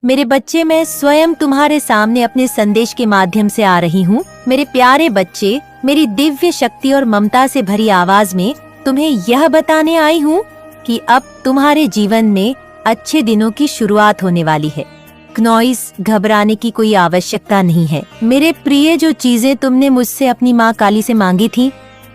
मेरे बच्चे, मैं स्वयं तुम्हारे सामने अपने संदेश के माध्यम से आ रही हूँ। मेरे प्यारे बच्चे, मेरी दिव्य शक्ति और ममता से भरी आवाज में तुम्हें यह बताने आई हूँ कि अब तुम्हारे जीवन में अच्छे दिनों की शुरुआत होने वाली है। क्नॉइस, घबराने की कोई आवश्यकता नहीं है। मेरे प्रिय, जो चीजें तुमने मुझसे अपनी माँ काली से मांगी थी,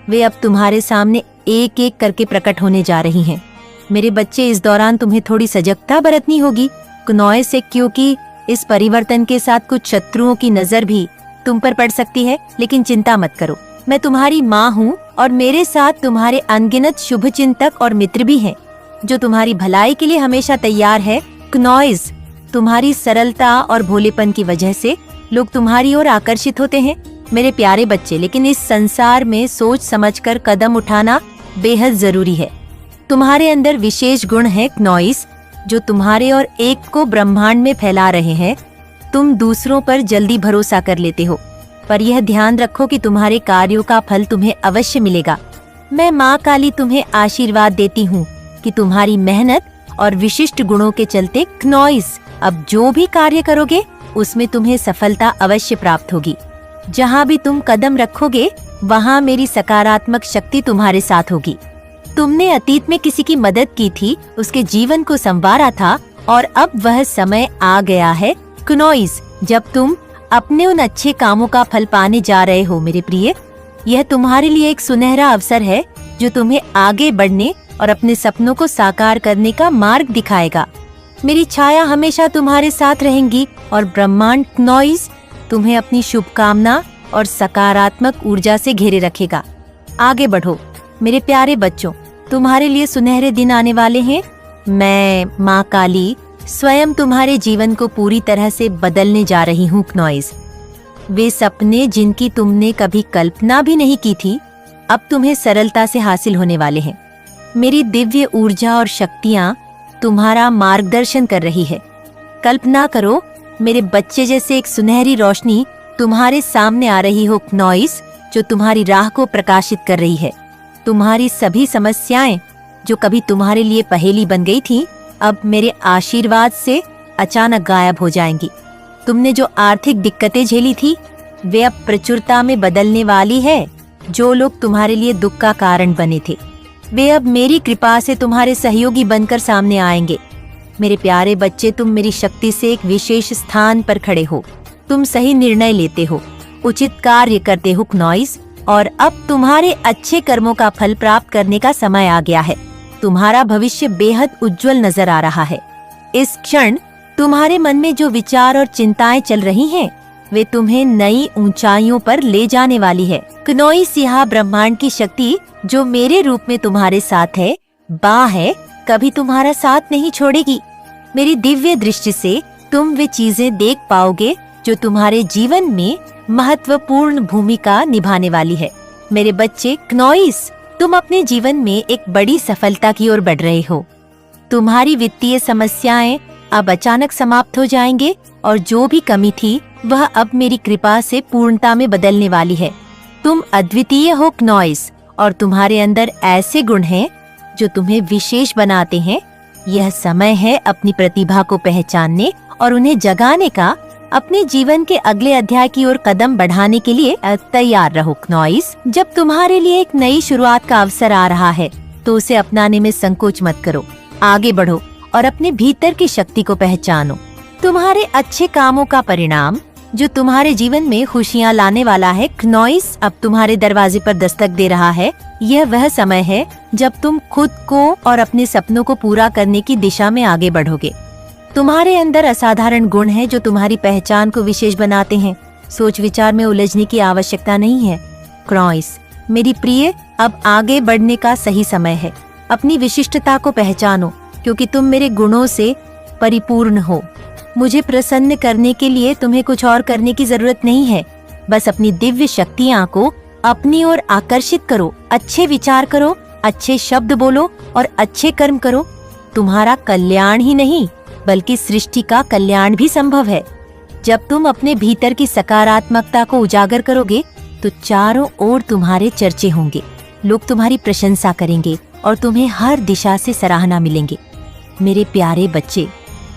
वे अब तुम्हारे सामने एक एक करके प्रकट होने जा रही हैं। मेरे बच्चे, इस दौरान तुम्हें थोड़ी सजगता बरतनी होगी क्नॉइस से, क्योंकि इस परिवर्तन के साथ कुछ शत्रुओं की नजर भी तुम पर पड़ सकती है। लेकिन चिंता मत करो, मैं तुम्हारी माँ हूँ और मेरे साथ तुम्हारे अनगिनत शुभचिंतक और मित्र भी हैं, जो तुम्हारी भलाई के लिए हमेशा तैयार है। क्नॉइस, तुम्हारी सरलता और भोलेपन की वजह से लोग तुम्हारी ओर आकर्षित होते हैं मेरे प्यारे बच्चे। लेकिन इस संसार में सोच समझकर कदम उठाना बेहद जरूरी है। तुम्हारे अंदर विशेष गुण है क्नॉइस, जो तुम्हारे और एक को ब्रह्मांड में फैला रहे हैं। तुम दूसरों पर जल्दी भरोसा कर लेते हो, पर यह ध्यान रखो कि तुम्हारे कार्यों का फल तुम्हें अवश्य मिलेगा। मैं माँ काली तुम्हें आशीर्वाद देती हूँ कि तुम्हारी मेहनत और विशिष्ट गुणों के चलते क्नॉइस, अब जो भी कार्य करोगे उसमें तुम्हें सफलता अवश्य प्राप्त होगी। जहाँ भी तुम कदम रखोगे वहाँ मेरी सकारात्मक शक्ति तुम्हारे साथ होगी। तुमने अतीत में किसी की मदद की थी, उसके जीवन को संवारा था, और अब वह समय आ गया है क्नॉइस, जब तुम अपने उन अच्छे कामों का फल पाने जा रहे हो। मेरे प्रिय, यह तुम्हारे लिए एक सुनहरा अवसर है जो तुम्हें आगे बढ़ने और अपने सपनों को साकार करने का मार्ग दिखाएगा। मेरी छाया हमेशा तुम्हारे साथ रहेंगी और ब्रह्मांड क्नॉइस तुम्हें अपनी शुभकामना और सकारात्मक ऊर्जा से घेरे रखेगा। आगे बढ़ो मेरे प्यारे बच्चों, तुम्हारे लिए सुनहरे दिन आने वाले हैं। मैं माँ काली स्वयं तुम्हारे जीवन को पूरी तरह से बदलने जा रही हूँ क्नॉइस। वे सपने जिनकी तुमने कभी कल्पना भी नहीं की थी, अब तुम्हें सरलता से हासिल होने वाले हैं। मेरी दिव्य ऊर्जा और शक्तियाँ तुम्हारा मार्गदर्शन कर रही है। कल्पना करो मेरे बच्चे, जैसे एक सुनहरी रोशनी तुम्हारे सामने आ रही हो क्नॉइस, जो तुम्हारी राह को प्रकाशित कर रही है। तुम्हारी सभी समस्याएं जो कभी तुम्हारे लिए पहेली बन गई थी, अब मेरे आशीर्वाद से अचानक गायब हो जाएंगी। तुमने जो आर्थिक दिक्कतें झेली थी, वे अब प्रचुरता में बदलने वाली है। जो लोग तुम्हारे लिए दुख का कारण बने थे, वे अब मेरी कृपा से तुम्हारे सहयोगी बनकर सामने आएंगे। मेरे प्यारे बच्चे, तुम मेरी शक्ति से एक विशेष स्थान पर खड़े हो। तुम सही निर्णय लेते हो, उचित कार्य करते हो क्नॉइस, और अब तुम्हारे अच्छे कर्मों का फल प्राप्त करने का समय आ गया है। तुम्हारा भविष्य बेहद उज्जवल नजर आ रहा है। इस क्षण तुम्हारे मन में जो विचार और चिंताएं चल रही हैं, वे तुम्हें नई ऊंचाइयों पर ले जाने वाली है। क्नॉइस, यह ब्रह्मांड की शक्ति जो मेरे रूप में तुम्हारे साथ है, बा है, कभी तुम्हारा साथ नहीं छोड़ेगी। मेरी दिव्य दृष्टि से तुम वे चीजें देख पाओगे जो तुम्हारे जीवन में महत्वपूर्ण भूमिका निभाने वाली है। मेरे बच्चे क्नॉइस, तुम अपने जीवन में एक बड़ी सफलता की ओर बढ़ रहे हो। तुम्हारी वित्तीय समस्याएं अब अचानक समाप्त हो जाएंगे और जो भी कमी थी वह अब मेरी कृपा से पूर्णता में बदलने वाली है। तुम अद्वितीय हो क्नॉइस, और तुम्हारे अंदर ऐसे गुण हैं जो तुम्हें विशेष बनाते हैं। यह समय है अपनी प्रतिभा को पहचानने और उन्हें जगाने का। अपने जीवन के अगले अध्याय की ओर कदम बढ़ाने के लिए तैयार रहो क्नॉइस। जब तुम्हारे लिए एक नई शुरुआत का अवसर आ रहा है, तो उसे अपनाने में संकोच मत करो। आगे बढ़ो और अपने भीतर की शक्ति को पहचानो। तुम्हारे अच्छे कामों का परिणाम जो तुम्हारे जीवन में खुशियाँ लाने वाला है क्नॉइस, अब तुम्हारे दरवाजे पर दस्तक दे रहा है। यह वह समय है जब तुम खुद को और अपने सपनों को पूरा करने की दिशा में आगे बढ़ोगे। तुम्हारे अंदर असाधारण गुण है जो तुम्हारी पहचान को विशेष बनाते हैं। सोच विचार में उलझने की आवश्यकता नहीं है क्नॉइस। मेरी प्रिय, अब आगे बढ़ने का सही समय है। अपनी विशिष्टता को पहचानो, क्योंकि तुम मेरे गुणों से परिपूर्ण हो। मुझे प्रसन्न करने के लिए तुम्हें कुछ और करने की जरूरत नहीं है। बस अपनी दिव्य शक्तियाँ को अपनी ओर आकर्षित करो, अच्छे विचार करो, अच्छे शब्द बोलो और अच्छे कर्म करो। तुम्हारा कल्याण ही नहीं बल्कि सृष्टि का कल्याण भी संभव है। जब तुम अपने भीतर की सकारात्मकता को उजागर करोगे तो चारों ओर तुम्हारे चर्चे होंगे। लोग तुम्हारी प्रशंसा करेंगे और तुम्हें हर दिशा से सराहना मिलेंगे। मेरे प्यारे बच्चे,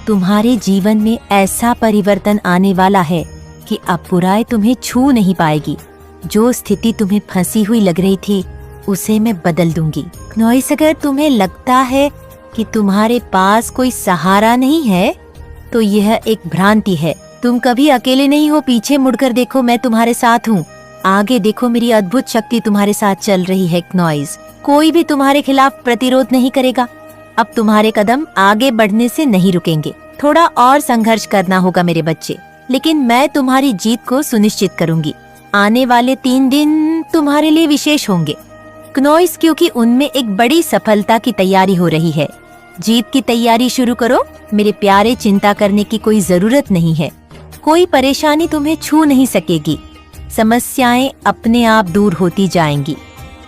तुम्हारे जीवन में ऐसा परिवर्तन आने वाला है कि अब बुराई तुम्हें छू नहीं पाएगी। जो स्थिति तुम्हें फंसी हुई लग रही थी उसे मैं बदल दूंगी। क्नॉइस, अगर तुम्हें लगता है कि तुम्हारे पास कोई सहारा नहीं है तो यह एक भ्रांति है। तुम कभी अकेले नहीं हो। पीछे मुड़कर देखो, मैं तुम्हारे साथ हूँ। आगे देखो, मेरी अद्भुत शक्ति तुम्हारे साथ चल रही है। क्नॉइस, कोई भी तुम्हारे खिलाफ प्रतिरोध नहीं करेगा। अब तुम्हारे कदम आगे बढ़ने से नहीं रुकेंगे। थोड़ा और संघर्ष करना होगा मेरे बच्चे, लेकिन मैं तुम्हारी जीत को सुनिश्चित करूंगी। आने वाले 3 दिन तुम्हारे लिए विशेष होंगे क्नॉइस, क्योंकि उनमें एक बड़ी सफलता की तैयारी हो रही है। जीत की तैयारी शुरू करो मेरे प्यारे। चिंता करने की कोई जरूरत नहीं है। कोई परेशानी तुम्हें छू नहीं सकेगी। समस्याएं अपने आप दूर होती जाएंगी।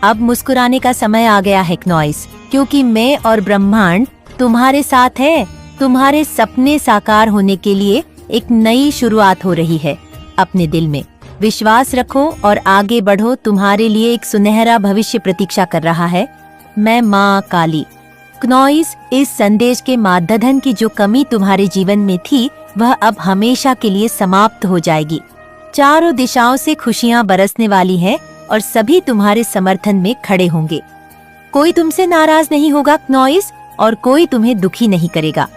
अब मुस्कुराने का समय आ गया है क्नॉइस, क्योंकि मैं और ब्रह्मांड तुम्हारे साथ है। तुम्हारे सपने साकार होने के लिए एक नई शुरुआत हो रही है। अपने दिल में विश्वास रखो और आगे बढ़ो। तुम्हारे लिए एक सुनहरा भविष्य प्रतीक्षा कर रहा है। मैं माँ काली। क्नॉइस, इस संदेश के माध्यधन की जो कमी तुम्हारे जीवन में थी वह अब हमेशा के लिए समाप्त हो जाएगी। चारों दिशाओं से खुशियां बरसने वाली हैं और सभी तुम्हारे समर्थन में खड़े होंगे। कोई तुमसे नाराज नहीं होगा क्नॉइस, और कोई तुम्हें दुखी नहीं करेगा।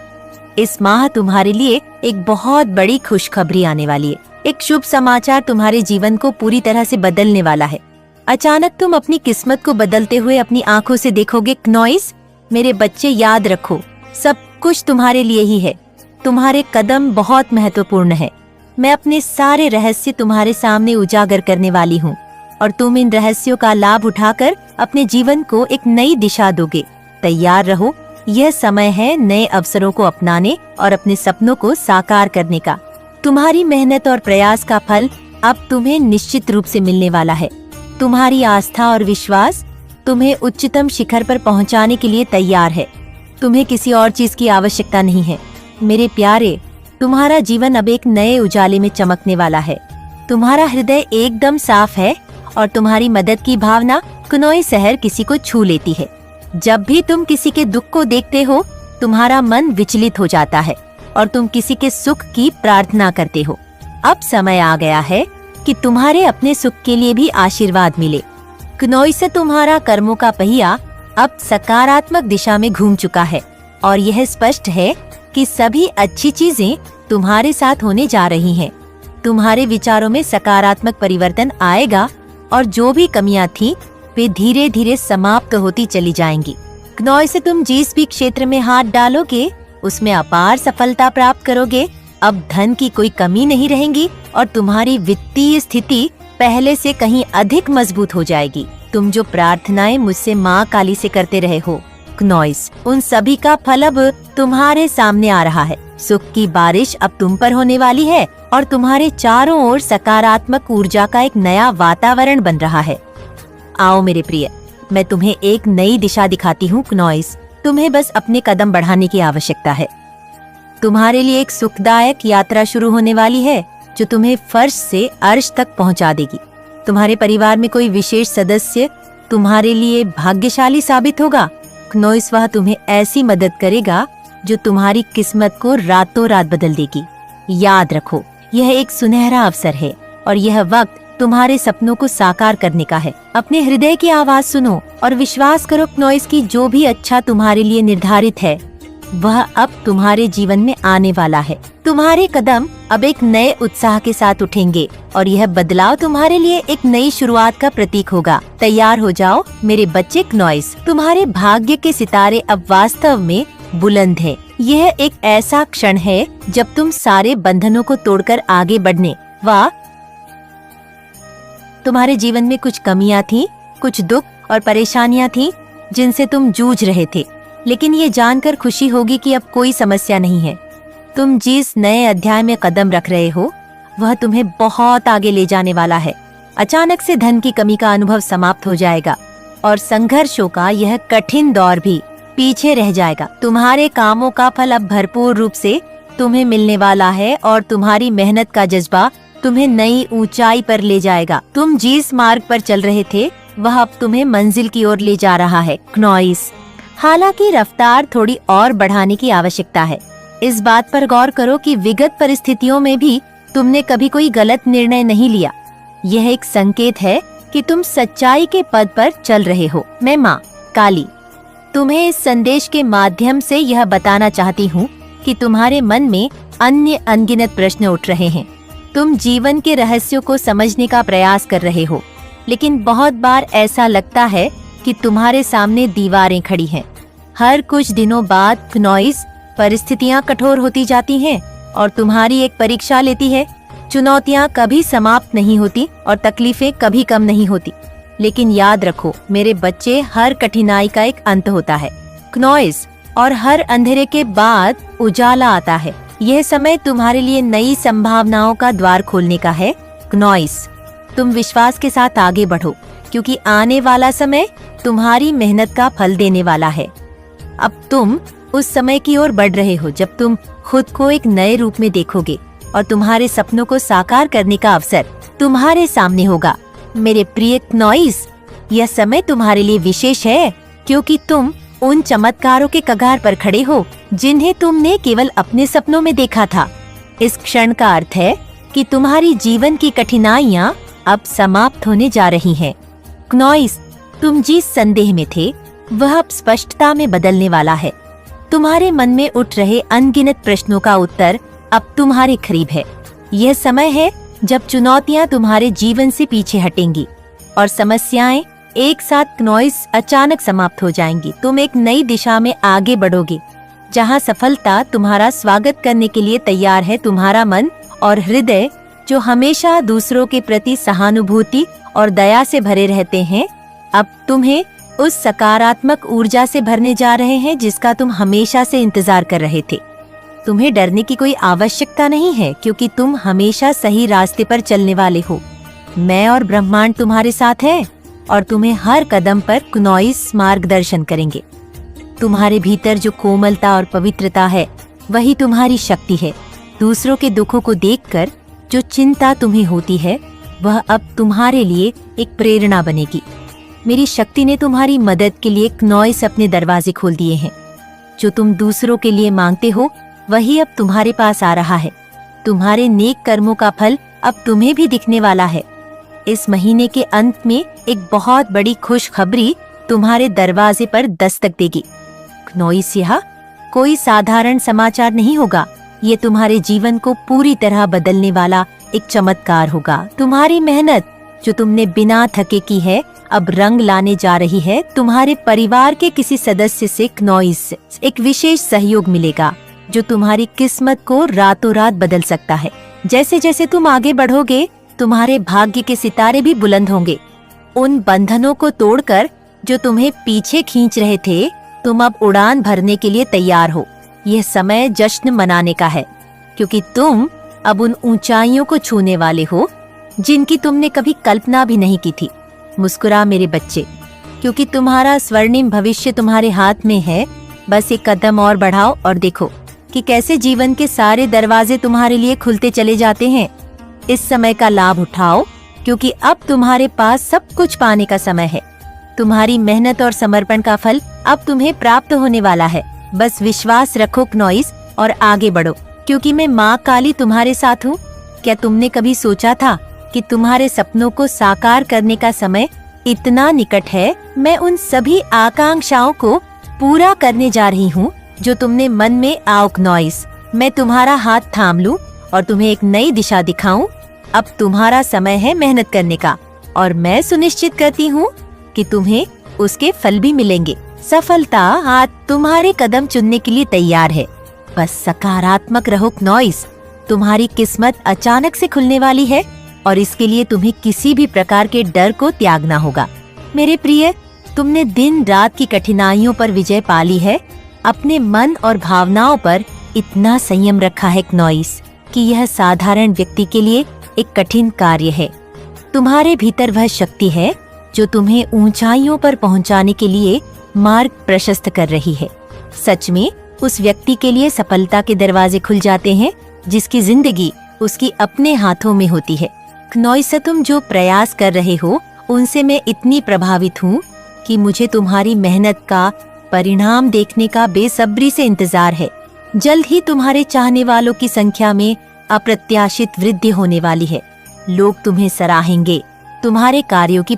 इस माह तुम्हारे लिए एक बहुत बड़ी खुशखबरी आने वाली है। एक शुभ समाचार तुम्हारे जीवन को पूरी तरह से बदलने वाला है। अचानक तुम अपनी किस्मत को बदलते हुए अपनी आंखों से देखोगे क्नॉइस। मेरे बच्चे, याद रखो, सब कुछ तुम्हारे लिए ही है। तुम्हारे कदम बहुत महत्वपूर्ण है। मैं अपने सारे रहस्य तुम्हारे सामने उजागर करने वाली हूँ और तुम इन रहस्यों का लाभ उठाकर अपने जीवन को एक नई दिशा दोगे। तैयार रहो, यह समय है नए अवसरों को अपनाने और अपने सपनों को साकार करने का। तुम्हारी मेहनत और प्रयास का फल अब तुम्हें निश्चित रूप से मिलने वाला है। तुम्हारी आस्था और विश्वास तुम्हें उच्चतम शिखर पर पहुंचाने के लिए तैयार है। तुम्हें किसी और चीज की आवश्यकता नहीं है। मेरे प्यारे, तुम्हारा जीवन अब एक नए उजाले में चमकने वाला है। तुम्हारा हृदय एकदम साफ है और तुम्हारी मदद की भावना क्नॉइस हर किसी को छू लेती है। जब भी तुम किसी के दुख को देखते हो, तुम्हारा मन विचलित हो जाता है और तुम किसी के सुख की प्रार्थना करते हो। अब समय आ गया है कि तुम्हारे अपने सुख के लिए भी आशीर्वाद मिले। क्नॉइस से तुम्हारा कर्मों का पहिया अब सकारात्मक दिशा में घूम चुका है और यह स्पष्ट है कि सभी अच्छी चीजें तुम्हारे साथ होने जा रही हैं। तुम्हारे विचारों में सकारात्मक परिवर्तन आएगा और जो भी कमियां थी वे धीरे धीरे समाप्त होती चली जाएंगी। क्नॉइस से तुम जिस भी क्षेत्र में हाथ डालोगे उसमें अपार सफलता प्राप्त करोगे। अब धन की कोई कमी नहीं रहेगी और तुम्हारी वित्तीय स्थिति पहले से कहीं अधिक मजबूत हो जाएगी। तुम जो प्रार्थनाएं मुझसे माँ काली से करते रहे हो क्नॉइस, उन सभी का फल अब तुम्हारे सामने आ रहा है। सुख की बारिश अब तुम पर होने वाली है और तुम्हारे चारों ओर सकारात्मक ऊर्जा का एक नया वातावरण बन रहा है। आओ मेरे प्रिय, मैं तुम्हें एक नई दिशा दिखाती हूँ क्नॉइस। तुम्हें बस अपने कदम बढ़ाने की आवश्यकता है। तुम्हारे लिए एक सुखदायक यात्रा शुरू होने वाली है जो तुम्हें फर्श से अर्श तक पहुंचा देगी। तुम्हारे परिवार में कोई विशेष सदस्य तुम्हारे लिए भाग्यशाली साबित होगा क्नॉइस। वह तुम्हें ऐसी मदद करेगा जो तुम्हारी किस्मत को रातों रात बदल देगी। याद रखो, यह एक सुनहरा अवसर है और यह वक्त तुम्हारे सपनों को साकार करने का है। अपने हृदय की आवाज सुनो और विश्वास करो क्नॉइस की जो भी अच्छा तुम्हारे लिए निर्धारित है वह अब तुम्हारे जीवन में आने वाला है। तुम्हारे कदम अब एक नए उत्साह के साथ उठेंगे और यह बदलाव तुम्हारे लिए एक नई शुरुआत का प्रतीक होगा। तैयार हो जाओ मेरे बच्चे क्नॉइस। तुम्हारे भाग्य के सितारे अब वास्तव में बुलंद हैं। यह एक ऐसा क्षण है जब तुम सारे बंधनों को तोड़कर आगे बढ़ने तुम्हारे जीवन में कुछ कमियां थी, कुछ दुख और परेशानियां थी जिनसे तुम जूझ रहे थे, लेकिन ये जानकर खुशी होगी कि अब कोई समस्या नहीं है। तुम जिस नए अध्याय में कदम रख रहे हो वह तुम्हें बहुत आगे ले जाने वाला है। अचानक से धन की कमी का अनुभव समाप्त हो जाएगा और संघर्षों का यह कठिन दौर भी पीछे रह जाएगा। तुम्हारे कामों का फल अब भरपूर रूप से तुम्हें मिलने वाला है और तुम्हारी मेहनत का जज्बा तुम्हें नई ऊंचाई पर ले जाएगा। तुम जिस मार्ग पर चल रहे थे वह अब तुम्हें मंजिल की ओर ले जा रहा है क्नॉइस। हालांकि रफ्तार थोड़ी और बढ़ाने की आवश्यकता है। इस बात पर गौर करो कि विगत परिस्थितियों में भी तुमने कभी कोई गलत निर्णय नहीं लिया। यह एक संकेत है कि तुम सच्चाई के पद पर चल रहे हो। मैं माँ काली तुम्हें इस संदेश के माध्यम से यह बताना चाहती हूँ कि तुम्हारे मन में अन्य अनगिनत प्रश्न उठ रहे हैं। तुम जीवन के रहस्यों को समझने का प्रयास कर रहे हो, लेकिन बहुत बार ऐसा लगता है कि तुम्हारे सामने दीवारें खड़ी हैं। हर कुछ दिनों बाद क्नॉइस परिस्थितियां कठोर होती जाती हैं और तुम्हारी एक परीक्षा लेती है। चुनौतियां कभी समाप्त नहीं होती और तकलीफें कभी कम नहीं होती। लेकिन याद रखो मेरे बच्चे, हर कठिनाई का एक अंत होता है क्नॉइस, और हर अंधेरे के बाद उजाला आता है। यह समय तुम्हारे लिए नई संभावनाओं का द्वार खोलने का है क्नॉइस। तुम विश्वास के साथ आगे बढ़ो, क्योंकि आने वाला समय तुम्हारी मेहनत का फल देने वाला है। अब तुम उस समय की ओर बढ़ रहे हो जब तुम खुद को एक नए रूप में देखोगे और तुम्हारे सपनों को साकार करने का अवसर तुम्हारे सामने होगा। मेरे प्रिय क्नॉइस, यह समय तुम्हारे लिए विशेष है, क्योंकि तुम उन चमत्कारों के कगार पर खड़े हो जिन्हें तुमने केवल अपने सपनों में देखा था। इस क्षण का अर्थ है कि तुम्हारी जीवन की कठिनाइयाँ अब समाप्त होने जा रही हैं। क्नॉइस, तुम जिस संदेह में थे वह अब स्पष्टता में बदलने वाला है। तुम्हारे मन में उठ रहे अनगिनत प्रश्नों का उत्तर अब तुम्हारे करीब है। यह समय है जब चुनौतियां तुम्हारे जीवन से पीछे हटेंगी और समस्याएं एक साथ क्नॉइस अचानक समाप्त हो जाएंगी। तुम एक नई दिशा में आगे बढ़ोगे, जहां सफलता तुम्हारा स्वागत करने के लिए तैयार है। तुम्हारा मन और हृदय, जो हमेशा दूसरों के प्रति सहानुभूति और दया से भरे रहते हैं, अब तुम्हें उस सकारात्मक ऊर्जा से भरने जा रहे हैं जिसका तुम हमेशा से इंतजार कर रहे थे। तुम्हें डरने की कोई आवश्यकता नहीं है, क्योंकि तुम हमेशा सही रास्ते पर चलने वाले हो। मैं और ब्रह्मांड तुम्हारे साथ है और तुम्हें हर कदम पर क्नॉइस मार्गदर्शन करेंगे। तुम्हारे भीतर जो कोमलता और पवित्रता है, वही तुम्हारी शक्ति है। दूसरों के दुखों को देखकर जो चिंता तुम्हें होती है, वह अब तुम्हारे लिए एक प्रेरणा बनेगी। मेरी शक्ति ने तुम्हारी मदद के लिए क्नॉइस अपने दरवाजे खोल दिए हैं। जो तुम दूसरों के लिए मांगते हो, वही अब तुम्हारे पास आ रहा है। तुम्हारे नेक कर्मों का फल अब तुम्हें भी दिखने वाला है। इस महीने के अंत में एक बहुत बड़ी खुशखबरी तुम्हारे दरवाजे पर दस्तक देगी। क्नॉइस, यह कोई साधारण समाचार नहीं होगा। ये तुम्हारे जीवन को पूरी तरह बदलने वाला एक चमत्कार होगा। तुम्हारी मेहनत जो तुमने बिना थके की है, अब रंग लाने जा रही है। तुम्हारे परिवार के किसी सदस्य से क्नॉइस से एक विशेष सहयोग मिलेगा, जो तुम्हारी किस्मत को रातों रात बदल सकता है। जैसे जैसे तुम आगे बढ़ोगे, तुम्हारे भाग्य के सितारे भी बुलंद होंगे। उन बंधनों को तोड़कर जो तुम्हें पीछे खींच रहे थे, तुम अब उड़ान भरने के लिए तैयार हो। यह समय जश्न मनाने का है, क्योंकि तुम अब उन ऊंचाइयों को छूने वाले हो जिनकी तुमने कभी कल्पना भी नहीं की थी। मुस्कुरा मेरे बच्चे, क्योंकि तुम्हारा स्वर्णिम भविष्य तुम्हारे हाथ में है। बस एक कदम और बढ़ाओ और देखो कि कैसे जीवन के सारे दरवाजे तुम्हारे लिए खुलते चले जाते हैं। इस समय का लाभ उठाओ, क्योंकि अब तुम्हारे पास सब कुछ पाने का समय है। तुम्हारी मेहनत और समर्पण का फल अब तुम्हें प्राप्त होने वाला है। बस विश्वास रखो क्नॉइस, और आगे बढ़ो, क्योंकि मैं माँ काली तुम्हारे साथ हूँ। क्या तुमने कभी सोचा था कि तुम्हारे सपनों को साकार करने का समय इतना निकट है? मैं उन सभी आकांक्षाओं को पूरा करने जा रही हूँ जो तुमने मन में। आओ क्नॉइस, मैं तुम्हारा हाथ थाम लूं और तुम्हें एक नई दिशा दिखाऊं। अब तुम्हारा समय है मेहनत करने का, और मैं सुनिश्चित करती हूँ कि तुम्हें उसके फल भी मिलेंगे। सफलता हाथ तुम्हारे कदम चुनने के लिए तैयार है। बस सकारात्मक रहो क्नॉइस। तुम्हारी किस्मत अचानक से खुलने वाली है, और इसके लिए तुम्हें किसी भी प्रकार के डर को त्यागना होगा। मेरे प्रिय, तुमने दिन रात की कठिनाइयों पर विजय पा ली है। अपने मन और भावनाओं पर इतना संयम रखा है क्नॉइस, कि यह साधारण व्यक्ति के लिए एक कठिन कार्य है। तुम्हारे भीतर वह शक्ति है जो तुम्हें ऊंचाइयों पर पहुंचाने के लिए मार्ग प्रशस्त कर रही है। सच में उस व्यक्ति के लिए सफलता के दरवाजे खुल जाते हैं जिसकी जिंदगी उसकी अपने हाथों में होती है। क्नॉइस, तुम जो प्रयास कर रहे हो उनसे मैं इतनी प्रभावित हूँ कि मुझे तुम्हारी मेहनत का परिणाम देखने का बेसब्री से इंतजार है। जल्द ही तुम्हारे चाहने वालों की संख्या में अप्रत्याशित वृद्धि होने वाली है। लोग तुम्हें सराहेंगे, तुम्हारे कार्यों की